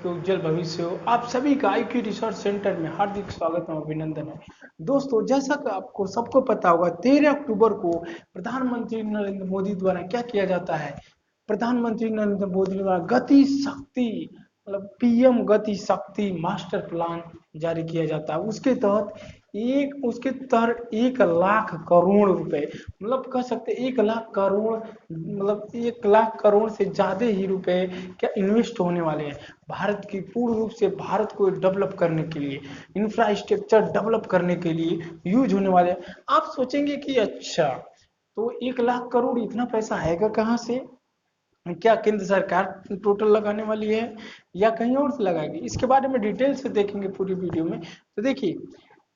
आपके उज्जवल भविष्य हो। आप सभी का आईक्यू रिसर्च सेंटर में हार्दिक स्वागत और अभिनंदन है। दोस्तों, जैसा कि आपको सबको पता होगा, 13 अक्टूबर को प्रधानमंत्री नरेंद्र मोदी द्वारा क्या किया जाता है। प्रधानमंत्री नरेंद्र मोदी द्वारा गति शक्ति मतलब पीएम गति शक्ति मास्टर प्लान जारी किया जाता है। उसके तहत 1 लाख करोड़ रुपए, मतलब कह सकते हैं 1 लाख करोड़, मतलब 1 लाख करोड़ से ज्यादा ही रुपए क्या इन्वेस्ट होने वाले हैं भारत की, पूर्ण रूप से भारत को डेवलप करने के लिए, इंफ्रास्ट्रक्चर डेवलप करने के लिए यूज होने वाले हैं। आप सोचेंगे कि अच्छा, तो 1 लाख करोड़ इतना पैसा आएगा कहाँ से? क्या केंद्र सरकार टोटल लगाने वाली है या कहीं और से लगाएगी? इसके बारे में डिटेल से देखेंगे पूरी वीडियो में। तो देखिए,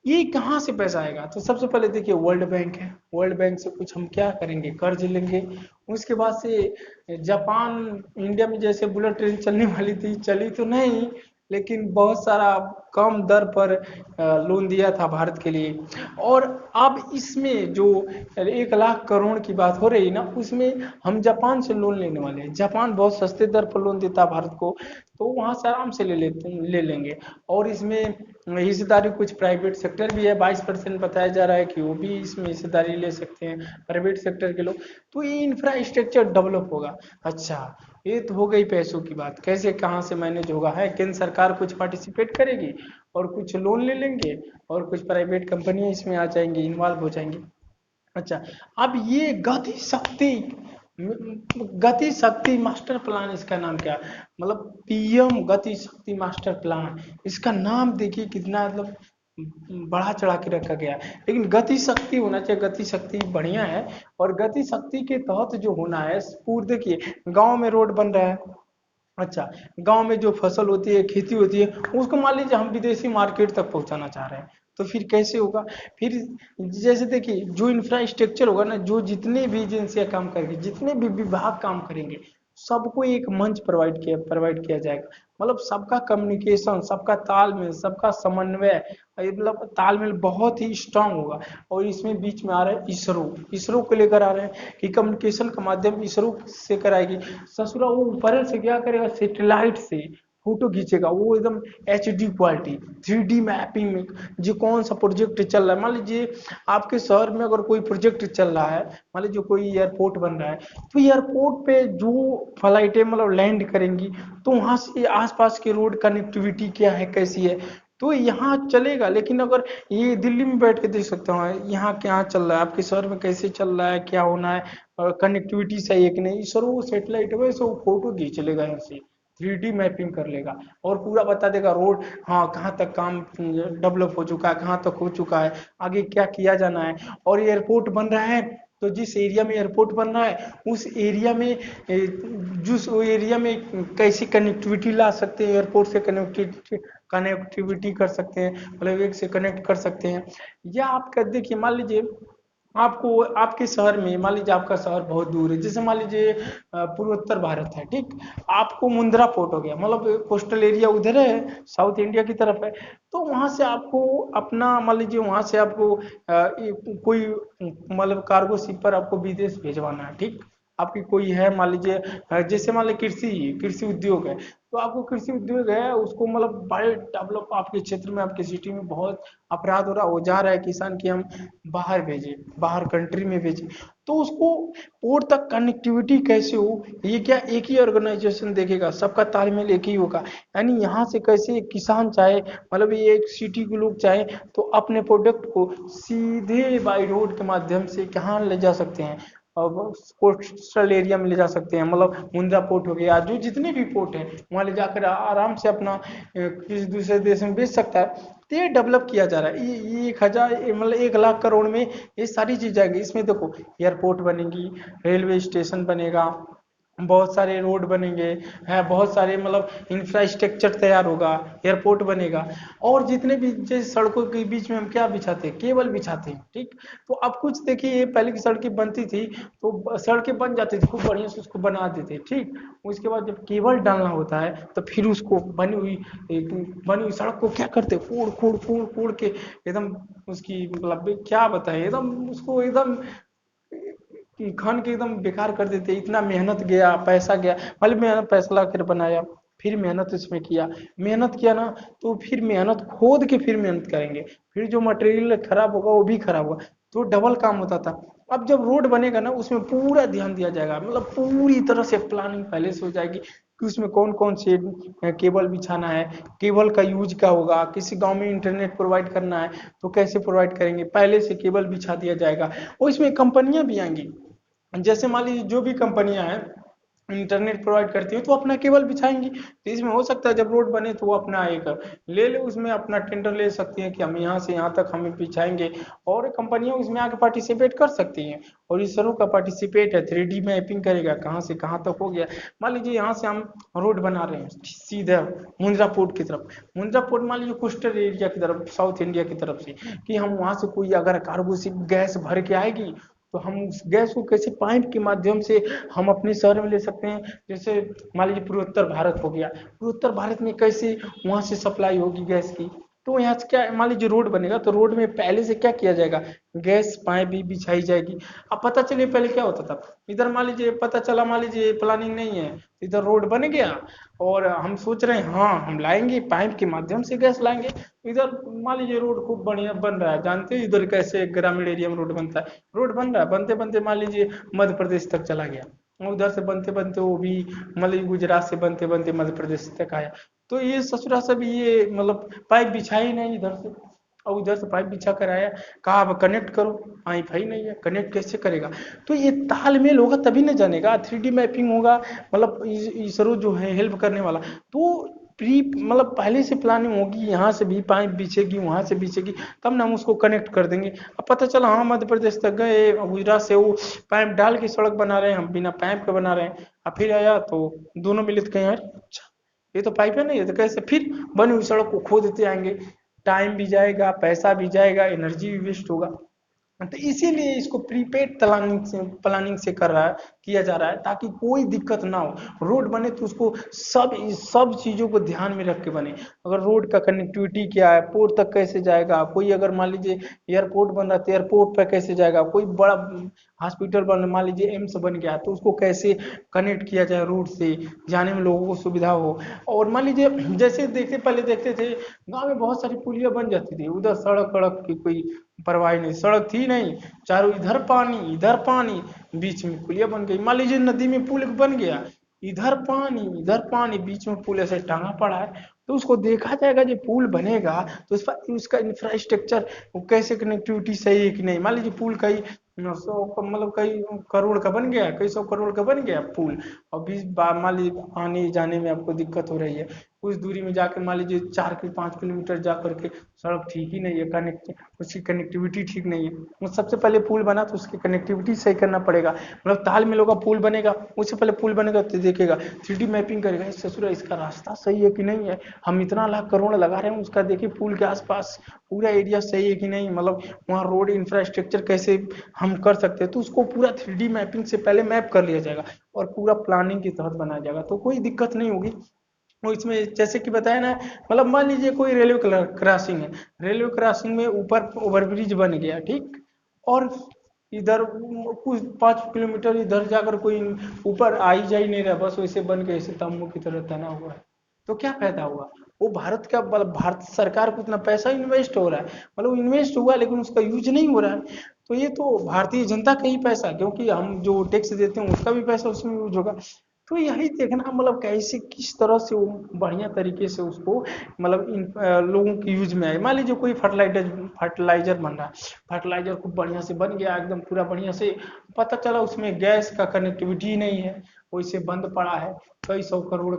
ये कहाँ से पैसा आएगा। तो सबसे पहले देखिए, वर्ल्ड बैंक है। वर्ल्ड बैंक से कुछ हम क्या करेंगे, कर्ज लेंगे। उसके बाद से जापान, इंडिया में जैसे बुलेट ट्रेन चलने वाली थी, चली तो नहीं, लेकिन बहुत सारा कम दर पर लोन दिया था भारत के लिए। और अब इसमें जो 1 लाख करोड़ की बात हो रही है ना, उसमें हम जापान से लोन लेने वाले हैं। जापान बहुत सस्ते दर पर लोन देता है भारत को, तो वहां से आराम से ले लेंगे। और इसमें हिस्सेदारी कुछ प्राइवेट सेक्टर भी है, 22% बताया जा रहा है कि वो भी इसमें हिस्सेदारी ले सकते हैं, प्राइवेट सेक्टर के लोग। तो ये इंफ्रास्ट्रक्चर डेवलप होगा। अच्छा, ये तो हो गई पैसों की बात, कैसे कहाँ से मैनेज होगा है। केंद्र सरकार कुछ पार्टिसिपेट करेगी और कुछ लोन ले लेंगे, और कुछ प्राइवेट कंपनियां इसमें आ जाएंगी, इन्वॉल्व हो जाएंगी। अच्छा, अब ये गति शक्ति मास्टर प्लान, इसका नाम क्या, मतलब पीएम गति शक्ति मास्टर प्लान, इसका नाम देखिए कितना मतलब बढ़ा चढ़ा के रखा गया है। लेकिन गति शक्ति होना चाहिए, गति शक्ति बढ़िया है। और गति शक्ति के तहत जो होना है, पूर्ण देखिए, गांव में रोड बन रहा है। अच्छा, गांव में जो फसल होती है, खेती होती है, उसको मान लीजिए हम विदेशी मार्केट तक पहुंचाना चाह रहे हैं, तो फिर कैसे होगा? फिर जैसे देखिए, जो इंफ्रास्ट्रक्चर होगा ना, जो जितने भी एजेंसियां काम करेंगे, जितने भी विभाग काम करेंगे, सबको एक मंच प्रोवाइड किया जाएगा। मतलब सबका कम्युनिकेशन, सबका तालमेल, सबका समन्वय, मतलब तालमेल बहुत ही स्ट्रांग होगा। और इसमें बीच में आ रहा है इसरो। इसरो को लेकर आ रहे हैं कि कम्युनिकेशन का माध्यम इसरो से कराएगी। ससुरा वो ऊपर से क्या करेगा, सेटेलाइट से फोटो खींचेगा, वो एकदम HD क्वालिटी, 3D मैपिंग में, जो कौन सा प्रोजेक्ट चल रहा है। मान लीजिए आपके शहर में अगर कोई प्रोजेक्ट चल रहा है, मान लीजिए कोई एयरपोर्ट बन रहा है, तो एयरपोर्ट पे जो फ्लाइटें मतलब लैंड करेंगी, तो वहां से आसपास के रोड कनेक्टिविटी क्या है, कैसी है, तो यहाँ चलेगा। लेकिन अगर ये दिल्ली में बैठ के देख सकते हो यहाँ क्या चल रहा है, आपके शहर में कैसे चल रहा है, क्या होना है, और कनेक्टिविटी सही है कि नहीं, इसरो सैटेलाइट है, वैसे वो फोटो खींच लेगा यहाँ से, 3D मैपिंग कर लेगा और पूरा बता देगा रोड, हाँ, कहाँ तक काम डेवलप हो चुका है, कहाँ तक हो चुका है, आगे क्या किया जाना है। और एयरपोर्ट बन रहा है, तो जिस एरिया में एयरपोर्ट बन रहा है, उस एरिया में जिस एरिया में कैसी कनेक्टिविटी ला सकते हैं, एयरपोर्ट से कनेक्टिविटी कर सकते हैं, मतलब एक से कनेक्ट कर सकते हैं। या आप कर देखिए, मान लीजिए आपको आपके शहर में, मान लीजिए आपका शहर बहुत दूर है, जैसे मान लीजिए पूर्वोत्तर भारत है, ठीक, आपको मुंद्रा पोर्ट हो गया, मतलब कोस्टल एरिया उधर है, साउथ इंडिया की तरफ है, तो वहां से आपको अपना, मान लीजिए वहां से आपको कोई मतलब कार्गो शिप पर आपको विदेश भेजवाना है, ठीक, आपकी कोई है, मान लीजिए जैसे मान लीजिए कृषि उद्योग है, तो आपको कृषि उद्योग है, उसको मतलब बड़े डेवलप आपके क्षेत्र में, आपके सिटी में बहुत अपराध हो रहा हो जा रहा है किसान की, हम बाहर भेजें, बाहर कंट्री में भेजें, तो उसको पोर्ट तक कनेक्टिविटी कैसे हो, ये क्या एक ही ऑर्गेनाइजेशन देखेगा, सबका तालमेल एक ही होगा। यानी यहाँ से कैसे एक किसान चाहे, मतलब ये एक सिटी के लोग चाहे, तो अपने प्रोडक्ट को सीधे बाई रोड के माध्यम से कहाँ ले जा सकते हैं, कोस्टल एरिया में ले जा सकते हैं, मतलब मुंद्रा पोर्ट हो गया, जो जितने भी पोर्ट है वहां ले जाकर आराम से अपना किसी दूसरे देश में बेच सकता है। तो ये डेवलप किया जा रहा है। ये 1,000 मतलब 1 लाख करोड़ में ये सारी चीज आएगी। इसमें देखो, एयरपोर्ट बनेगी, रेलवे स्टेशन बनेगा, बहुत सारे रोड बनेंगे, है बहुत सारे मतलब इंफ्रास्ट्रक्चर तैयार होगा, एयरपोर्ट बनेगा। और जितने भी जैसे सड़कों के बीच में हम क्या बिछाते हैं, केबल बिछाते हैं, ठीक। तो अब कुछ देखिए, ये पहले की सड़कें बनती थी, तो सड़कें बन जाती थी, खूब बढ़िया से उसको बना देते, ठीक। उसके बाद जब केबल डालना होता है, तो फिर उसको बनी हुई सड़क को क्या करते, फोड़ फोड़ फोड़ फोड़ के एकदम उसकी मतलब क्या बताए, एकदम उसको एकदम खन के एकदम बेकार कर देते। इतना मेहनत गया, पैसा गया, भले मेहनत पैसा ला कर बनाया, फिर मेहनत इसमें किया, मेहनत किया ना, तो फिर मेहनत खोद के फिर मेहनत करेंगे, फिर जो मटेरियल खराब होगा वो भी खराब होगा, तो डबल काम होता था। अब जब रोड बनेगा ना उसमें पूरा ध्यान दिया जाएगा, मतलब पूरी तरह से प्लानिंग पहले से हो जाएगी कि उसमें कौन कौन से केबल बिछाना है, केबल का यूज क्या होगा, किसी गांव में इंटरनेट प्रोवाइड करना है तो कैसे प्रोवाइड करेंगे, पहले से केबल बिछा दिया जाएगा। और इसमें कंपनियां भी आएंगी, जैसे मान लीजिए जो भी कंपनियां हैं इंटरनेट प्रोवाइड करती है तो अपना केबल बिछाएंगी, तो इसमें हो सकता है जब रोड बने तो वो अपना एक ले ले, उसमें अपना टेंडर ले सकती है कि हम यहाँ से यहाँ तक हमें बिछाएंगे, और कंपनियां इसमें आके पार्टिसिपेट कर सकती हैं। और इसरो का पार्टिसिपेट है, 3D मैपिंग करेगा कहाँ से कहाँ तक हो गया। मान लीजिए यहाँ से हम रोड बना रहे हैं सीधा मुंद्रा पोर्ट की तरफ, मुंद्रा पोर्ट मान लीजिए कोस्टल एरिया की तरफ, साउथ इंडिया की तरफ से, कि हम वहां से कोई अगर कार्गो शिप गैस भर के आएगी तो हम उस गैस को कैसे पाइप के माध्यम से हम अपने शहर में ले सकते हैं। जैसे मान लीजिए पूर्वोत्तर भारत हो गया, पूर्वोत्तर भारत में कैसे वहां से सप्लाई होगी गैस की, तो यहाँ से क्या मान लीजिए रोड बनेगा तो रोड में पहले से क्या किया जाएगा, गैस पाइप भी बिछाई जाएगी। अब पता चलिए पहले क्या होता था, इधर मान लीजिए पता चला मान लीजिए प्लानिंग नहीं है, इधर रोड बन गया और हम सोच रहे हैं हाँ हम लाएंगे पाइप के माध्यम से गैस लाएंगे, इधर मान लीजिए रोड खूब बढ़िया बन रहा है, जानते हैं इधर कैसे ग्रामीण एरिया में रोड बनता है, रोड बन रहा है बनते बनते मान लीजिए मध्य प्रदेश तक चला गया, उधर से बनते बनते वो भी मतलब गुजरात से बनते बनते मध्य प्रदेश तक आया, तो ये ससुरा से भी ये मतलब पाइप बिछाई ही नहीं इधर से, और उधर से पाइप बिछा कर आया, कहा अब कनेक्ट करो, वाईफाई नहीं है कनेक्ट कैसे करेगा। तो ये तालमेल होगा तभी न जानेगा, 3D मैपिंग होगा, मतलब इसरो जो है हेल्प करने वाला, तो प्री मतलब पहले से प्लानिंग होगी, यहाँ से भी पाइप बिछेगी वहां से बिछेगी, तब ना हम उसको कनेक्ट कर देंगे। अब पता चला हाँ मध्य प्रदेश तक गए, गुजरात से वो पाइप डाल के सड़क बना रहे हैं, हम बिना पाइप के बना रहे हैं, अब फिर आया तो दोनों मिले तो कहीं यार अच्छा ये तो पाइप है नहीं है, तो कैसे फिर बनी हुई सड़क को खोदते आएंगे, टाइम भी जाएगा पैसा भी जाएगा एनर्जी भी वेस्ट होगा। तो इसीलिए इसको प्रीपेड प्लानिंग से कर रहा है, किया जा रहा है, ताकि कोई दिक्कत ना हो, रोड बने तो उसको सब सब चीज़ों को ध्यान में रख के बने। अगर रोड का कनेक्टिविटी क्या है, पोर्ट तक कैसे जाएगा, कोई अगर मान लीजिए एयरपोर्ट बन रहा है तो एयरपोर्ट पर कैसे जाएगा, कोई बड़ा हॉस्पिटल बन मान लीजिए एम्स बन गया तो उसको कैसे कनेक्ट किया जाए रोड से, जाने में लोगों को सुविधा हो। और मान लीजिए जैसे देखते पहले देखते थे गांव में बहुत सारी पुलिया बन जाती थी, उधर सड़क सड़क की कोई परवाही नहीं, सड़क थी नहीं, चारों इधर पानी, बीच में पुलिया बन गई। मान लीजिए नदी में पुल बन गया, इधर पानी बीच में पुल ऐसे टांगा पड़ा है, तो उसको देखा जाएगा जो पुल बनेगा तो उस पर उसका इंफ्रास्ट्रक्चर वो कैसे कनेक्टिविटी सही है कि नहीं। मान लीजिए पुल कई सौ मतलब कई करोड़ का बन गया, कई सौ करोड़ का बन गया पुल, और बीच मान लीजिए आने जाने में आपको दिक्कत हो रही है, कुछ दूरी में जाकर मान लीजिए 4 5 किलोमीटर जा करके सड़क ठीक ही नहीं है, उसकी कनेक्टिविटी ठीक नहीं है, वो सबसे पहले पुल बना तो उसकी कनेक्टिविटी सही करना पड़ेगा, मतलब तालमेल होगा, पुल बनेगा उससे पहले पुल बनेगा तो देखेगा 3D मैपिंग करेगा, इस ससुरा इसका रास्ता सही है कि नहीं है, हम इतना लाख करोड़ लगा रहे हैं उसका देखिए पुल के आसपास पूरा एरिया सही है कि नहीं, मतलब वहाँ रोड इंफ्रास्ट्रक्चर कैसे हम कर सकते हैं, तो उसको पूरा 3D मैपिंग से पहले मैप कर लिया जाएगा और पूरा प्लानिंग के तहत बनाया जाएगा, तो कोई दिक्कत नहीं होगी। और इसमें जैसे कि बताया ना, मतलब मान लीजिए कोई रेलवे क्रॉसिंग है, रेलवे क्रॉसिंग में ऊपर ओवरब्रिज बन गया ठीक, और इधर कुछ 5 किलोमीटर इधर जाकर कोई ऊपर आई जा ही नहीं रहा, बस वैसे बन के ऐसे तंबू की तरह तना हुआ है, तो क्या फायदा हुआ। वो भारत का मतलब भारत सरकार को इतना पैसा इन्वेस्ट हो रहा है, मतलब इन्वेस्ट हुआ लेकिन उसका यूज नहीं हो रहा है, तो ये तो भारतीय जनता का ही पैसा, क्योंकि हम जो टैक्स देते हैं उसका भी पैसा उसमें यूज होगा। तो यही देखना मतलब कैसे किस तरह से वो बढ़िया तरीके से उसको मतलब लोगों के यूज में आए। मान लीजिए कोई फर्टिलाइजर बन रहा है, फर्टिलाइजर खूब बढ़िया से बन गया एकदम पूरा बढ़िया से, पता चला उसमें गैस का कनेक्टिविटी नहीं है, वैसे बंद पड़ा है, कई सौ करोड़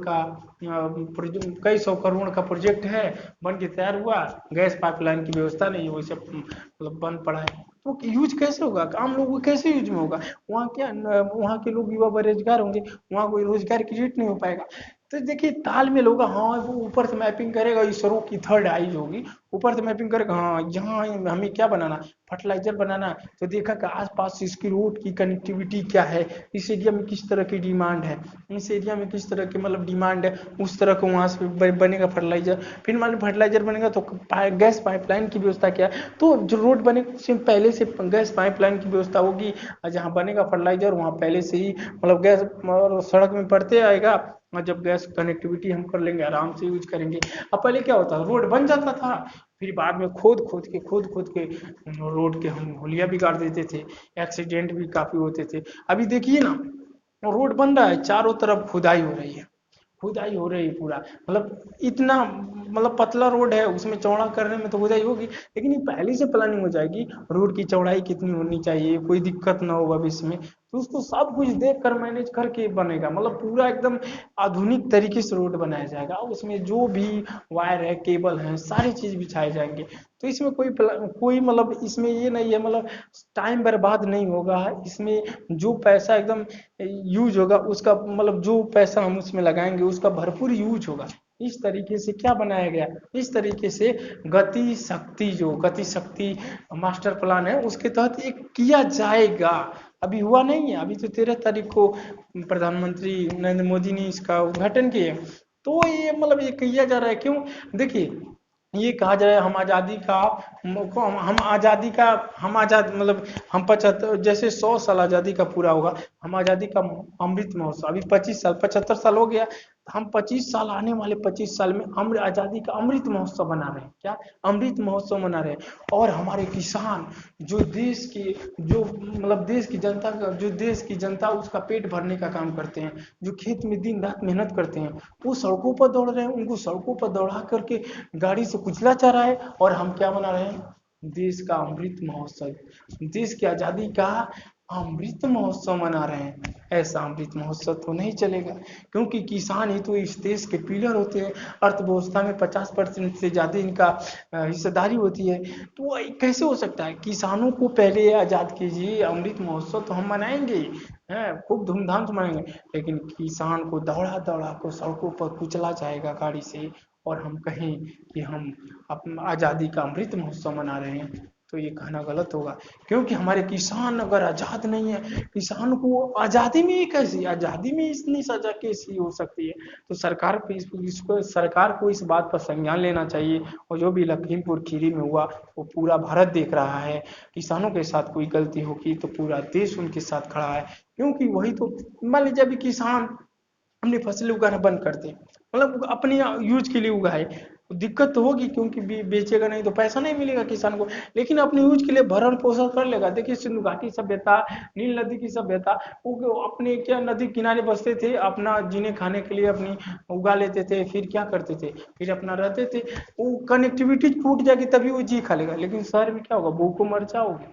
का प्रोजेक्ट है, बन के तैयार हुआ, गैस पाइपलाइन की व्यवस्था नहीं है, वैसे मतलब बंद पड़ा है, तो यूज कैसे होगा, आम लोगों को कैसे यूज में होगा, वहाँ के लोग युवा बेरोजगार होंगे, वहाँ कोई रोजगार क्रिएट नहीं हो पाएगा। तो देखिए तालमेल होगा, हाँ वो ऊपर से मैपिंग करेगा, इसरो की थर्ड आईज होगी, ऊपर से मैपिंग करेगा, हाँ यहाँ हमें क्या बनाना, फर्टिलाइजर बनाना, तो देखा कि आसपास इसकी रोड की कनेक्टिविटी क्या है, इस एरिया में किस तरह की डिमांड है, इस एरिया में किस तरह की मतलब डिमांड है, उस तरह को वहाँ से बनेगा फर्टिलाइजर। फिर मान लो फर्टिलाइजर बनेगा तो गैस पाइपलाइन की व्यवस्था क्या है, तो जो रोड बनेगा उसमें पहले से गैस पाइपलाइन की व्यवस्था होगी, जहाँ बनेगा फर्टिलाइजर वहाँ पहले से ही मतलब गैस और सड़क में पड़ते आएगा, और जब गैस कनेक्टिविटी हम कर लेंगे आराम से यूज करेंगे। अब पहले क्या होता था, रोड बन जाता था, फिर बाद में खोद खोद के रोड के हम हुलिया बिगाड़ देते थे, एक्सीडेंट भी काफी होते थे। अभी देखिए ना, रोड बन रहा है, चारों तरफ खुदाई हो रही है, खुदाई हो रही है पूरा, मतलब इतना मतलब पतला रोड है, उसमें चौड़ा करने में तो खुदाई होगी, लेकिन ये पहले से प्लानिंग हो जाएगी, रोड की चौड़ाई कितनी होनी चाहिए, कोई दिक्कत ना हो भविष्य में, तो उसको सब कुछ देख कर मैनेज करके बनेगा, मतलब पूरा एकदम आधुनिक तरीके से रोड बनाया जाएगा, उसमें जो भी वायर है, केबल है, सारी चीज बिछाए जाएंगे। तो इसमें कोई मतलब इसमें ये नहीं है, मतलब टाइम बर्बाद नहीं होगा इसमें, जो पैसा एकदम यूज होगा उसका, मतलब जो पैसा हम उसमें लगाएंगे उसका भरपूर यूज होगा। इस तरीके से क्या बनाया गया, इस तरीके से गति शक्ति मास्टर प्लान है उसके तहत एक किया जाएगा। अभी हुआ नहीं है, अभी तो 13 तारीख को प्रधानमंत्री नरेंद्र मोदी ने इसका उद्घाटन किया, तो ये मतलब ये किया जा रहा है, क्यों, देखिए ये कहा जाए हम आज़ादी का हम आज़ादी का हम आज़ाद मतलब हम 75 जैसे 100 साल आज़ादी का पूरा होगा, हम आज़ादी का अमृत महोत्सव, अभी 25 साल 75 साल हो गया, हम 25 साल आने वाले 25 साल में अमृत आज़ादी का अमृत महोत्सव मना रहे हैं, क्या अमृत महोत्सव मना रहे हैं। और हमारे किसान जो देश के जो मतलब देश की जनता का जो देश की जनता उसका पेट भरने का काम करते हैं, जो खेत में दिन रात मेहनत करते हैं, वो सड़कों पर दौड़ रहे हैं, उनको सड़कों पर दौड़ा करके गाड़ी से कुचला जा रहा है, और हम क्या मना रहे हैं, देश का अमृत महोत्सव, देश की आजादी का अमृत महोत्सव मना रहे हैं। ऐसा अमृत महोत्सव तो नहीं चलेगा, क्योंकि किसान ही तो इस देश के पिलर होते हैं, अर्थव्यवस्था में 50% से ज्यादा इनका हिस्सेदारी होती है, तो कैसे हो सकता है, किसानों को पहले आजाद कीजिए, अमृत महोत्सव तो हम मनाएंगे हैं, खूब धूमधाम से मनाएंगे, लेकिन किसान को दौड़ा दौड़ा कर सड़कों पर कुचला जाएगा गाड़ी से, और हम कहें कि हम अपना आज़ादी का अमृत महोत्सव मना रहे हैं, तो ये कहना गलत होगा। क्योंकि हमारे किसान अगर आज़ाद नहीं है, किसान को आज़ादी में कैसी आज़ादी में इतनी सजा कैसी हो सकती है, तो सरकार पे इसको सरकार को इस बात पर संज्ञान लेना चाहिए, और जो भी लखीमपुर खीरी में हुआ वो पूरा भारत देख रहा है, किसानों के साथ कोई गलती होगी तो पूरा देश उनके साथ खड़ा है, क्योंकि वही तो, मान लीजिए अभी किसान अपनी फसलें उगाना बंद कर दे, मतलब अपने यूज के लिए उगाए, दिक्कत तो होगी, क्योंकि बेचेगा नहीं तो पैसा नहीं मिलेगा किसान को, लेकिन अपने यूज के लिए भरण पोषण कर लेगा। देखिए सिंधु घाटी सभ्यता, नील नदी की सभ्यता, वो अपने क्या नदी किनारे बसते थे, अपना जीने खाने के लिए अपनी उगा लेते थे, फिर क्या करते थे, फिर अपना रहते थे, वो कनेक्टिविटी टूट जाएगी तभी वो जी खा लेगा, लेकिन शहर में क्या होगा, भूखों मर जाओगे।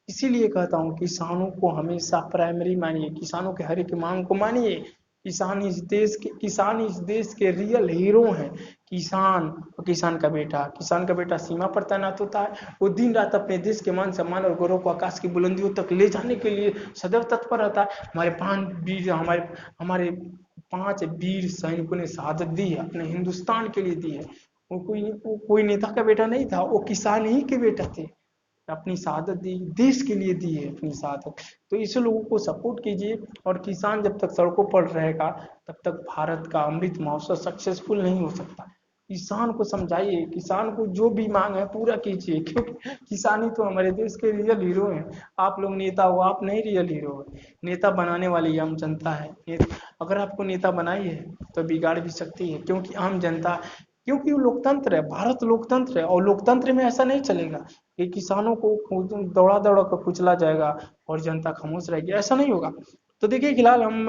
इसीलिए कहता हूँ किसानों को हमेशा प्राइमरी मानिए, किसानों के हर एक मांग को मानिए, किसान इस देश के रियल हीरो हैं। किसान और किसान का बेटा सीमा पर तैनात होता है, वो दिन रात अपने देश के मान सम्मान और गौरव को आकाश की बुलंदियों तक ले जाने के लिए सदैव तत्पर रहता है। हमारे 5 वीर सैनिकों ने शहादत दी है, अपने हिंदुस्तान के लिए दी है, वो कोई नेता का बेटा नहीं था, वो किसान ही के बेटा थे, अपनी शहादत दी, देश के लिए दी है अपनी शहादत। तो इसे लोगों को सपोर्ट कीजिए, और किसान जब तक सड़कों पर रहेगा तब तक भारत का अमृत महोत्सव सक्सेसफुल नहीं हो सकता। किसान को समझाइए, किसान को जो भी मांग है पूरा कीजिए, क्योंकि किसान ही तो हमारे देश के रियल हीरो हैं। आप लोग नेता हो, आप नहीं रियल हीरो हो, नेता बनाने वाली आम जनता है। अगर आपको नेता बनाई है तो बिगाड़ भी सकती है, क्योंकि आम जनता, क्योंकि वो लोकतंत्र है, भारत लोकतंत्र है, और लोकतंत्र में ऐसा नहीं चलेगा कि किसानों को दौड़ा दौड़ा कर कुचला जाएगा और जनता खामोश रहेगी, ऐसा नहीं होगा। तो देखिए फिलहाल हम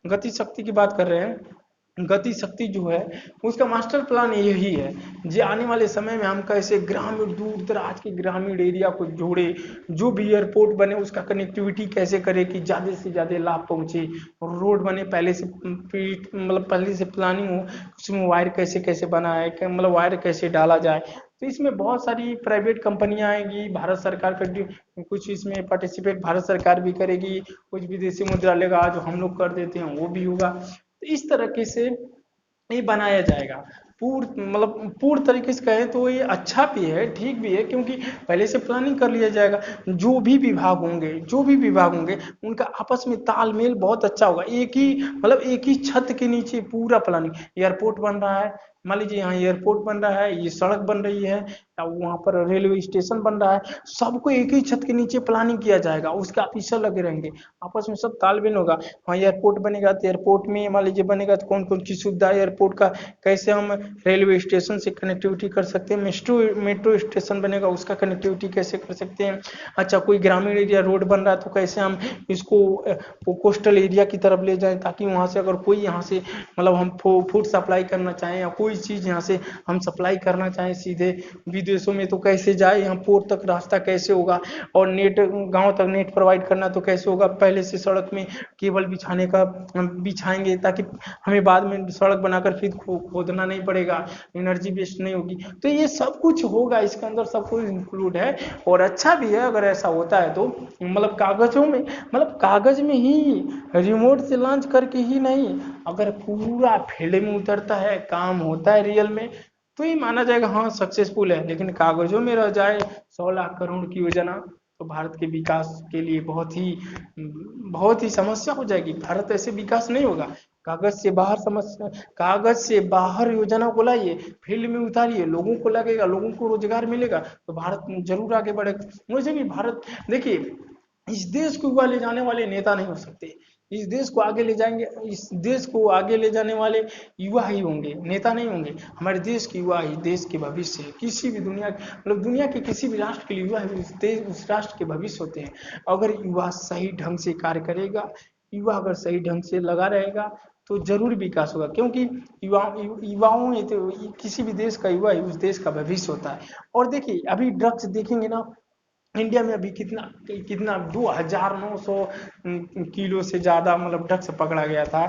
गति शक्ति की बात कर रहे हैं। गति शक्ति जो है उसका मास्टर प्लान यही है, जो आने वाले समय में हम कैसे ग्रामीण दूर दराज के ग्रामीण एरिया को जोड़े, जो भी एयरपोर्ट बने उसका कनेक्टिविटी कैसे करे कि ज़्यादा से ज़्यादा लाभ पहुँचे, और रोड बने पहले से मतलब पहले से प्लानिंग हो, उसमें वायर कैसे कैसे बनाए, मतलब वायर कैसे डाला जाए। तो इसमें बहुत सारी प्राइवेट कंपनियां आएंगी, भारत सरकार का कुछ इसमें पार्टिसिपेट भारत सरकार भी करेगी, कुछ विदेशी मुद्रा लेगा, जो हम लोग कर देते हैं वो भी होगा। तो इस तरीके से ये बनाया जाएगा, पूर्ण तरीके से कहें तो ये अच्छा भी है, ठीक भी है, क्योंकि पहले से प्लानिंग कर लिया जाएगा। जो भी विभाग होंगे उनका आपस में तालमेल बहुत अच्छा होगा। एक ही छत के नीचे पूरा प्लानिंग, एयरपोर्ट बन रहा है, मान लीजिए यहाँ एयरपोर्ट बन रहा है, ये सड़क बन रही है, या वहाँ पर रेलवे स्टेशन बन रहा है, सबको एक ही छत के नीचे प्लानिंग किया जाएगा, उसके ऑफिसर लगे रहेंगे, आपस में सब तालमेल होगा। वहाँ एयरपोर्ट बनेगा तो एयरपोर्ट में मान लीजिए बनेगा तो कौन कौन सी सुविधा है एयरपोर्ट का, कैसे हम रेलवे स्टेशन से कनेक्टिविटी कर सकते हैं, मेट्रो स्टेशन बनेगा उसका कनेक्टिविटी कैसे कर सकते हैं। अच्छा, कोई ग्रामीण एरिया रोड बन रहा है तो कैसे हम इसको कोस्टल एरिया की तरफ ले जाएं, ताकि वहाँ से अगर कोई यहाँ से हम फूड सप्लाई करना चाहें या कोई चीज़ यहाँ से हम सप्लाई करना चाहें सीधे विदेशों में तो कैसे जाए, यहाँ पोर्ट तक रास्ता कैसे होगा, और नेट गांव तक नेट प्रोवाइड करना तो कैसे होगा, पहले से सड़क में केबल बिछाएंगे ताकि हमें बाद में सड़क बनाकर फिर खोदना नहीं पड़ेगा, एनर्जी वेस्ट नहीं होगी। तो ये सब कुछ होगा, इसके अंदर सब कुछ इंक्लूड है, और अच्छा भी है अगर ऐसा होता है तो। कागज में ही रिमोट से लॉन्च करके ही नहीं, अगर पूरा फील्ड में उतरता है, काम होता है रियल में, तो ये माना जाएगा हाँ सक्सेसफुल है। लेकिन कागजों में रह जाए 100 लाख करोड़ की योजना, तो भारत के विकास के लिए बहुत ही समस्या हो जाएगी। भारत ऐसे विकास नहीं होगा। कागज से बाहर योजना को लाइए, फील्ड में उतारिए, लोगों को लगेगा, लोगों को रोजगार मिलेगा, तो भारत जरूर आगे बढ़ेगा। मुझे भी भारत, देखिए, इस देश को युवा ले जाने वाले नेता नहीं हो सकते। इस देश को आगे ले जाने वाले युवा ही होंगे, नेता नहीं होंगे। हमारे देश के युवा ही देश के भविष्य है। किसी भी दुनिया के किसी भी राष्ट्र के लिए युवा उस राष्ट्र के भविष्य होते हैं। अगर युवा सही ढंग से कार्य करेगा, युवा अगर सही ढंग से लगा रहेगा, तो जरूर विकास होगा, क्योंकि युवाओं में तो किसी भी देश का युवा ही उस देश का भविष्य होता है। और देखिए, अभी ड्रग्स देखेंगे ना, इंडिया में अभी कितना कितना 2900 किलो से ज्यादा ड्रग्स पकड़ा गया था,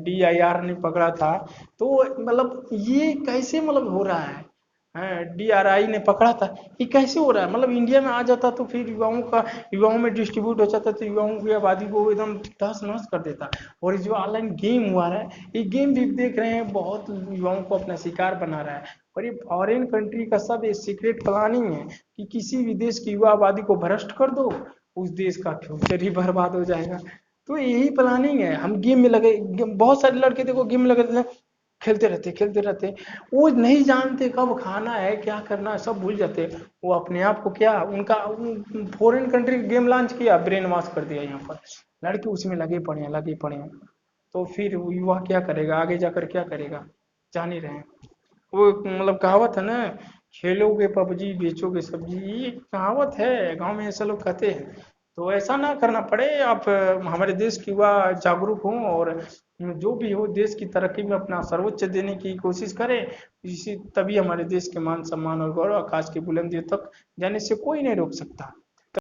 DIR ने पकड़ा था। तो ये कैसे हो रहा है, DRI ने पकड़ा था, ये कैसे हो रहा है? इंडिया में आ जाता तो फिर युवाओं में डिस्ट्रीब्यूट हो जाता, तो युवाओं की आबादी को एकदम तहस नहस कर देता। और जो ऑनलाइन गेम हुआ है, ये गेम भी देख रहे हैं, बहुत युवाओं को अपना शिकार बना रहा है। और ये फॉरेन कंट्री का सब ये सीक्रेट प्लानिंग है कि किसी भी देश की युवा आबादी को भ्रष्ट कर दो, उस देश का फ्यूचर ही बर्बाद हो जाएगा। तो यही प्लानिंग है। हम गेम में लगे, बहुत सारे लड़के देखो गेम में लगे रहते हैं, खेलते रहते, वो नहीं जानते कब खाना है, क्या करना है, सब भूल जाते। वो अपने आप को क्या, उनका फॉरेन कंट्री गेम लॉन्च किया, ब्रेन वॉश कर दिया, यहाँ पर लड़के उसमें लगे पड़े हैं। तो फिर युवा क्या करेगा, आगे जाकर क्या करेगा, जान ही रहे हैं। वो कहावत है ना, खेलोगे पबजी बेचोगे सब्जी, ये कहावत है, गांव में ऐसा लोग कहते हैं। तो ऐसा ना करना पड़े। आप हमारे देश की युवा जागरूक हों, और जो भी हो देश की तरक्की में अपना सर्वोच्च देने की कोशिश करें। इसी तभी हमारे देश के मान सम्मान और गौरव आकाश की बुलंदियों तक जाने से कोई नहीं रोक सकता।